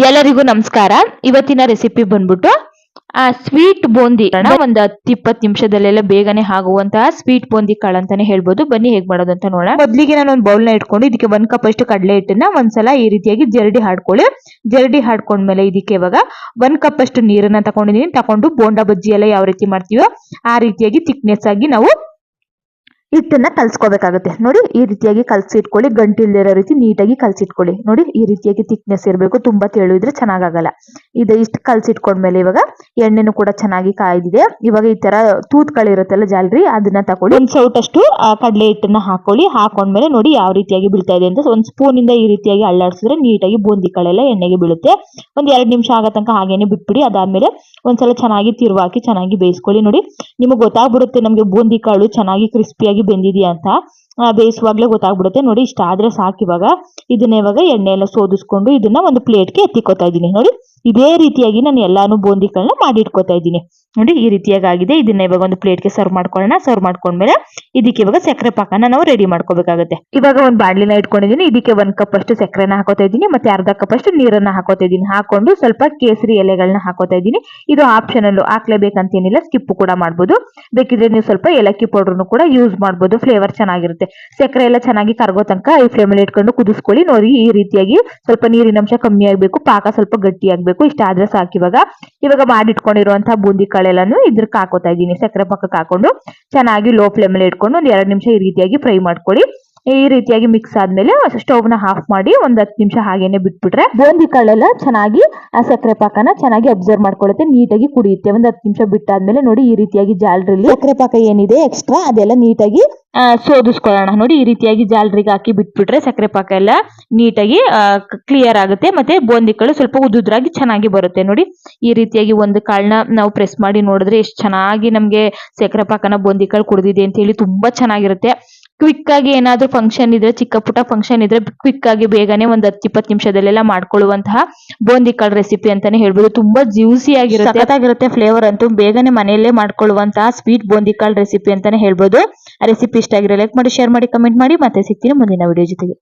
ಎಲ್ಲರಿಗೂ ನಮಸ್ಕಾರ. ಇವತ್ತಿನ ರೆಸಿಪಿ ಬಂದ್ಬಿಟ್ಟು ಸ್ವೀಟ್ ಬೂಂದಿ ಒಂದು 10-20 ನಿಮಿಷದಲ್ಲೆಲ್ಲ ಬೇಗನೆ ಆಗುವಂತಹ ಸ್ವೀಟ್ ಬೂಂದಿ ಕಾಳು ಅಂತಾನೆ ಹೇಳ್ಬೋದು. ಬನ್ನಿ ಹೇಗ್ ಮಾಡೋದು ಅಂತ ನೋಡೋಣ. ಮೊದಲಿಗೆ ನಾನು ಒಂದು ಬೌಲ್ ನ ಇಟ್ಕೊಂಡು ಇದಕ್ಕೆ 1 ಕಪ್ ಅಷ್ಟು ಕಡಲೆ ಹಿಟ್ಟನ್ನ ಒಂದ್ಸಲ ಈ ರೀತಿಯಾಗಿ ಜರಡಿ ಹಾಡ್ಕೊಳ್ಳಿ. ಜರಡಿ ಹಾಡ್ಕೊಂಡ್ಮೇಲೆ ಇದಕ್ಕೆ ಇವಾಗ 1 ಕಪ್ ಅಷ್ಟು ನೀರನ್ನ ತಗೊಂಡಿದ್ದೀನಿ. ತಗೊಂಡು ಬೋಂಡಾ ಬಜ್ಜಿ ಎಲ್ಲ ಯಾವ ರೀತಿ ಮಾಡ್ತೀವೋ ಆ ರೀತಿಯಾಗಿ ಥಿಕ್ನೆಸ್ ಆಗಿ ನಾವು ಹಿಟ್ಟನ್ನ ಕಲ್ಸ್ಕೋಬೇಕಾಗುತ್ತೆ. ನೋಡಿ ಈ ರೀತಿಯಾಗಿ ಕಲ್ಸಿಟ್ಕೊಳ್ಳಿ. ಗಂಟಿಲ್ದಿರೋ ರೀತಿ ನೀಟಾಗಿ ಕಲ್ಸಿಟ್ಕೊಳ್ಳಿ. ನೋಡಿ ಈ ರೀತಿಯಾಗಿ ಥಿಕ್ನೆಸ್ ಇರಬೇಕು. ತುಂಬಾ ತೆಳು ಇದ್ರೆ ಚೆನ್ನಾಗಲ್ಲ. ಇಷ್ಟು ಕಲ್ಸಿಟ್ಕೊಂಡ್ಮೇಲೆ ಇವಾಗ ಎಣ್ಣೆನು ಕೂಡ ಚೆನ್ನಾಗಿ ಕಾಯ್ದಿದೆ. ಇವಾಗ ಈ ತರ ತೂತ್ಗಳಿರುತ್ತಲ್ಲ ಜಾಲ್ರಿ ಅದನ್ನ ತಗೊಳ್ಳಿ. ಒಂದ್ ಸೌಟಷ್ಟು ಕಡಲೆ ಹಿಟ್ಟನ್ನ ಹಾಕೊಳ್ಳಿ. ಹಾಕೊಂಡ್ಮೇಲೆ ನೋಡಿ ಯಾವ ರೀತಿಯಾಗಿ ಬೀಳ್ತಾ ಇದೆ ಅಂತ ಒಂದ್ ಸ್ಪೂನ್ ಇಂದ ಈ ರೀತಿಯಾಗಿ ಅಳ್ಳಾಡ್ಸಿದ್ರೆ ನೀಟಾಗಿ ಬೂಂದಿ ಕಾಳೆಲ್ಲ ಎಣ್ಣೆಗೆ ಬೀಳುತ್ತೆ. ಒಂದ್ 2 ನಿಮಿಷ ಆಗೋ ತನಕ ಹಾಗೇನೆ ಬಿಟ್ಬಿಡಿ. ಅದಾದ್ಮೇಲೆ ಒಂದ್ಸಲ ಚೆನ್ನಾಗಿ ತಿರುವಾಕಿ ಚೆನ್ನಾಗಿ ಬೇಯಿಸ್ಕೊಳ್ಳಿ. ನೋಡಿ ನಿಮಗೆ ಗೊತ್ತಾಗ್ಬಿಡುತ್ತೆ ನಮ್ಗೆ ಬೂಂದಿ ಕಾಳು ಚೆನ್ನಾಗಿ ಕ್ರಿಸ್ಪಿಯಾಗಿ ಬೆಂದಿದೆಯಾ ಅಂತ. ಬೇಯಿಸುವಾಗ್ಲೇ ಗೊತ್ತಾಗ್ಬಿಡುತ್ತೆ. ನೋಡಿ ಇಷ್ಟ ಆದ್ರೆ ಸಾಕು. ಇದನ್ನ ಇವಾಗ ಎಣ್ಣೆ ಎಲ್ಲ ಸೋದಿಸ್ಕೊಂಡು ಇದನ್ನ ಒಂದು ಪ್ಲೇಟ್ಗೆ ಎತ್ತಿಕೋತಾ ಇದ್ದೀನಿ. ನೋಡಿ ಇದೇ ರೀತಿಯಾಗಿ ನಾನು ಎಲ್ಲಾನು ಬೂಂದಿಗಳನ್ನ ಮಾಡಿ ಇಟ್ಕೋತಾ ಇದ್ದೀನಿ. ನೋಡಿ ಈ ರೀತಿಯಾಗಿ ಆಗಿದೆ. ಇದನ್ನ ಇವಾಗ ಒಂದು ಪ್ಲೇಟ್ಗೆ ಸರ್ವ್ ಮಾಡ್ಕೊಳ್ಳೋಣ. ಸರ್ವ್ ಮಾಡ್ಕೊಂಡ್ಮೇಲೆ ಇದಕ್ಕೆ ಇವಾಗ ಸಕ್ಕರೆ ಪಾಕನ ನಾವು ರೆಡಿ ಮಾಡ್ಕೋಬೇಕಾಗುತ್ತೆ. ಇವಾಗ ಒಂದು ಬಾಣಲಿನ ಇಟ್ಕೊಂಡಿದ್ದೀನಿ. ಇದಕ್ಕೆ 1 ಕಪ್ ಅಷ್ಟು ಸಕ್ಕರೆನ ಹಾಕೋತಾ ಇದ್ದೀನಿ. ಮತ್ತೆ ಅರ್ಧ ಕಪ್ ಅಷ್ಟು ನೀರನ್ನ ಹಾಕೋತಾ ಇದ್ದೀನಿ. ಹಾಕೊಂಡು ಸ್ವಲ್ಪ ಕೇಸರಿ ಎಲೆಗಳನ್ನ ಹಾಕೋತಾ ಇದ್ದೀನಿ. ಇದು ಆಪ್ಷನಲ್, ಹಾಕ್ಲೇಬೇಕಂತೇನಿಲ್ಲ, ಸ್ಕಿಪ್ ಕೂಡ ಮಾಡ್ಬೋದು. ಬೇಕಿದ್ರೆ ನೀವು ಸ್ವಲ್ಪ ಏಲಕ್ಕಿ ಪೌಡರ್ನು ಕೂಡ ಯೂಸ್ ಮಾಡ್ಬೋದು. ಫ್ಲೇವರ್ ಚೆನ್ನಾಗಿರುತ್ತೆ. ಸಕ್ಕರೆ ಎಲ್ಲ ಚೆನ್ನಾಗಿ ಕರಗೋ ತನಕ ಈ ಫ್ಲೇಮಲ್ಲಿ ಇಟ್ಕೊಂಡು ಕುದಿಸ್ಕೊಳ್ಳಿ. ನೋಡಿ ಈ ರೀತಿಯಾಗಿ ಸ್ವಲ್ಪ ನೀರಿನ ಅಂಶ ಕಮ್ಮಿ ಆಗ್ಬೇಕು, ಪಾಕ ಸ್ವಲ್ಪ ಗಟ್ಟಿ ಆಗ್ಬೇಕು. ಇಷ್ಟ ಆದ್ರೆ ಸಾಕು. ಇವಾಗ ಮಾಡಿಟ್ಕೊಂಡಿರುವಂತಹ ಬೂಂದಿ ಕಾಳೆಲ್ಲಾನು ಇದ್ರಕ್ಕೆ ಹಾಕೋತಾ ಇದ್ದೀನಿ. ಸಕ್ಕರೆ ಪಾಕಕ್ಕೆ ಹಾಕೊಂಡು ಚೆನ್ನಾಗಿ ಲೋ ಫ್ಲೇಮಲ್ಲಿ ಇಟ್ಕೊಂಡು ಒಂದ್ 2 ನಿಮಿಷ ಈ ರೀತಿಯಾಗಿ ಫ್ರೈ ಮಾಡ್ಕೊಳ್ಳಿ. ಈ ರೀತಿಯಾಗಿ ಮಿಕ್ಸ್ ಆದ್ಮೇಲೆ ಸ್ಟವ್ ನ ಆಫ್ ಮಾಡಿ ಒಂದ್ 10 ನಿಮಿಷ ಹಾಗೇನೆ ಬಿಟ್ಬಿಟ್ರೆ ಬೂಂದಿ ಕಾಳೆಲ್ಲ ಚೆನ್ನಾಗಿ ಆ ಸಕ್ಕರೆ ಪಾಕನ ಚೆನ್ನಾಗಿ ಅಬ್ಸರ್ವ್ ಮಾಡ್ಕೊಳ್ಳುತ್ತೆ, ನೀಟಾಗಿ ಕುಡಿಯುತ್ತೆ. ಒಂದ್ 10 ನಿಮಿಷ ಬಿಟ್ಟಾದ್ಮೇಲೆ ನೋಡಿ ಈ ರೀತಿಯಾಗಿ ಜಾಲರಿಲಿ ಸಕ್ಕರೆ ಪಾಕ ಏನಿದೆ ಎಕ್ಸ್ಟ್ರಾ ಅದೆಲ್ಲ ನೀಟಾಗಿ ಸೋದಿಸ್ಕೊಳ್ಳೋಣ. ನೋಡಿ ಈ ರೀತಿಯಾಗಿ ಜಾಲರಿಗೆ ಹಾಕಿ ಬಿಟ್ಬಿಟ್ರೆ ಸಕ್ಕರೆ ಪಾಕ ಎಲ್ಲ ನೀಟಾಗಿ ಕ್ಲಿಯರ್ ಆಗುತ್ತೆ. ಮತ್ತೆ ಬೂಂದಿ ಕಾಳು ಸ್ವಲ್ಪ ಉದುದ್ರಾಗಿ ಚೆನ್ನಾಗಿ ಬರುತ್ತೆ. ನೋಡಿ ಈ ರೀತಿಯಾಗಿ ಒಂದು ಕಾಳನ್ನ ನಾವು ಪ್ರೆಸ್ ಮಾಡಿ ನೋಡಿದ್ರೆ ಎಷ್ಟು ಚೆನ್ನಾಗಿ ನಮ್ಗೆ ಸಕ್ಕರೆ ಪಾಕನ ಬೂಂದಿ ಕಾಳು ಕುಡಿದಿದೆ ಅಂತ ಹೇಳಿ ತುಂಬಾ ಚೆನ್ನಾಗಿರುತ್ತೆ. ಕ್ವಿಕ್ ಆಗಿ ಏನಾದ್ರೂ ಫಂಕ್ಷನ್ ಇದ್ರೆ, ಚಿಕ್ಕ ಪುಟ್ಟ ಫಂಕ್ಷನ್ ಇದ್ರೆ ಕ್ವಿಕ್ ಆಗಿ ಬೇಗನೆ ಒಂದ್ 10-20 ನಿಮಿಷದಲ್ಲೆಲ್ಲ ಮಾಡ್ಕೊಳ್ಳುವಂತಹ ಬೂಂದಿ ಕಾಳು ರೆಸಿಪಿ ಅಂತಾನೆ ಹೇಳ್ಬೋದು. ತುಂಬಾ ಜ್ಯೂಸಿ ಆಗಿರುತ್ತೆ. ಫ್ಲೇವರ್ ಅಂತೂ ಬೇಗನೆ ಮನೆಯಲ್ಲೇ ಮಾಡ್ಕೊಳ್ಳುವಂತಹ ಸ್ವೀಟ್ ಬೂಂದಿ ಕಾಳು ರೆಸಿಪಿ ಅಂತಾನೆ ಹೇಳ್ಬೋದು. ಆ ರೆಸಿಪಿ ಇಷ್ಟ ಆಗಿರೋ ಲೈಕ್ ಮಾಡಿ, ಶೇರ್ ಮಾಡಿ, ಕಮೆಂಟ್ ಮಾಡಿ. ಮತ್ತೆ ಸಿಗ್ತೀನಿ ಮುಂದಿನ ವಿಡಿಯೋ ಜೊತೆಗೆ.